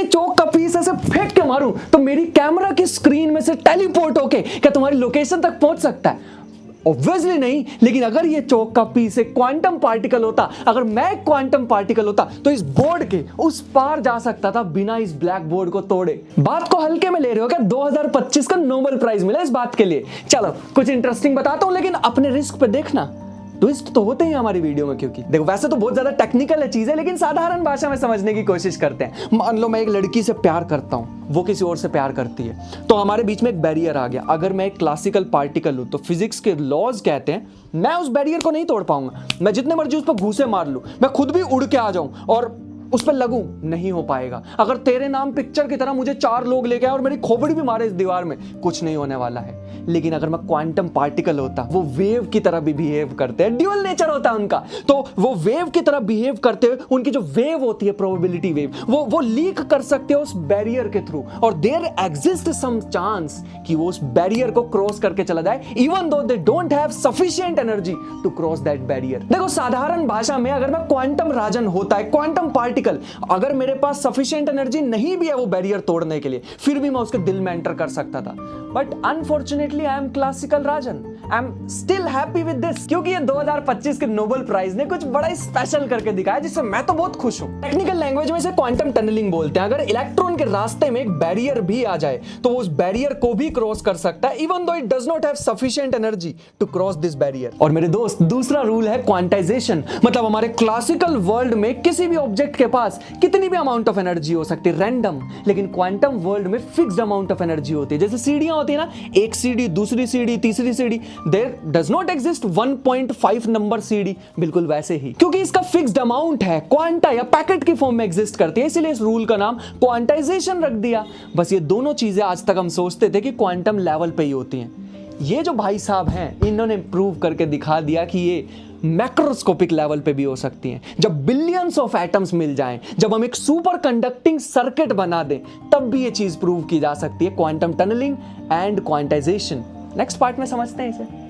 चौक का पीस ऐसे फेंक के मारूं तो मेरी कैमरा की स्क्रीन में से टेलीपोर्ट होके क्या तुम्हारी लोकेशन तक पहुंच सकता है? ऑब्वियसली नहीं। लेकिन अगर ये चौक का पीस एक क्वांटम पार्टिकल होता, अगर मैं एक क्वांटम पार्टिकल होता तो इस बोर्ड के उस पार जा सकता था बिना इस ब्लैक बोर्ड को तोड़े। बात को हल्के में ले रहे हो क्या? 2025 का नोबेल प्राइज मिला इस बात के लिए। चलो कुछ इंटरेस्टिंग बताता हूं, लेकिन अपने रिस्क पे देखना। ट्विस्ट तो होते ही हमारी वीडियो में, क्योंकि देखो वैसे तो बहुत ज्यादा टेक्निकल है चीजें, लेकिन साधारण भाषा में समझने की कोशिश करते हैं। मान लो मैं एक लड़की से प्यार करता हूं, वो किसी और से प्यार करती है, तो हमारे बीच में एक बैरियर आ गया। अगर मैं एक क्लासिकल पार्टिकल हूं तो फिजिक्स के लॉज कहते हैं मैं उस बैरियर को नहीं तोड़ पाऊंगा। मैं जितने मर्जी उस पर घूसे मार लूं, मैं खुद भी उड़ के आ जाऊं और उस पर लगूं, नहीं हो पाएगा। अगर तेरे नाम पिक्चर की तरह मुझे 4 लोग लेके आए और मेरी खोपड़ी भी मारे इस दीवार में, कुछ नहीं होने वाला है। लेकिन अगर मैं क्वांटम पार्टिकल होता, वो वेव की तरह भी बिहेव करते हैं, ड्यूअल नेचर होता है उनका, तो वो वेव की तरह बिहेव करते हुए उनकी जो वेव होती है प्रोबेबिलिटी वेव, वो लीक कर सकते हो उस बैरियर के थ्रू, और देयर एग्जिस्ट सम चांस कि वो उस बैरियर को क्रॉस करके चला जाए, even though they don't have sufficient energy to cross that barrier. देखो साधारण भाषा में अगर मैं क्वांटम राजन होता है, क्वांटम पार्टिकल, अगर मेरे पास सफिशिएंट एनर्जी नहीं भी है वो बैरियर तोड़ने के लिए, फिर भी मैं उसके दिल में एंटर कर सकता था। But unfortunately I am classical Rajan, I am still happy with this, क्योंकि ये 2025 के नोबेल प्राइज ने कुछ बड़ा स्पेशल करके दिखाया, जिससे मैं तो बहुत खुश हूं। टेक्निकल लैंग्वेज में इसे क्वांटम टनलिंग बोलते हैं। अगर इलेक्ट्रॉन के रास्ते में एक बैरियर भी आ जाए तो वो उस बैरियर को भी क्रॉस कर सकता है, even though it does not have sufficient energy to cross this barrier. और मेरे दोस्त, दूसरा रूल है क्वांटाइजेशन। मतलब हमारे क्लासिकल वर्ल्ड में किसी भी ऑब्जेक्ट के पास कितनी भी अमाउंट ऑफ एनर्जी हो सकती है, रैंडम, लेकिन क्वांटम वर्ल्ड में फिक्स्ड अमाउंट ऑफ एनर्जी होती है। जैसे सीढ़ियां होती है ना, एक सीढ़ी, दूसरी सीढ़ी, तीसरी सीढ़ी, there does not exist 1.5 number सीढ़ी, बिल्कुल वैसे ही, क्योंकि इसका फिक्स्ड अमाउंट है, क्वांटा या पैकेट की फॉर्म में एग्जिस्ट करती है, इसीलिए इस रूल का नाम क्वांटाइजेशन रख दिया। बस ये दोनों चीजें आज तक हम सोचते थे कि क्वांटम लेवल पे ही होती हैं। ये जो भाई साहब हैं, इन्होंने प्रूव करके दिखा दिया कि ये मैक्रोस्कोपिक लेवल पे भी हो सकती हैं। जब बिलियंस ऑफ एटम्स मिल जाएं, जब हम एक सुपर कंडक्टिंग सर्किट बना दें, तब भी ये चीज प्रूव की जा सकती है, quantum tunnelling and quantization. Next part में समझते हैं इसे।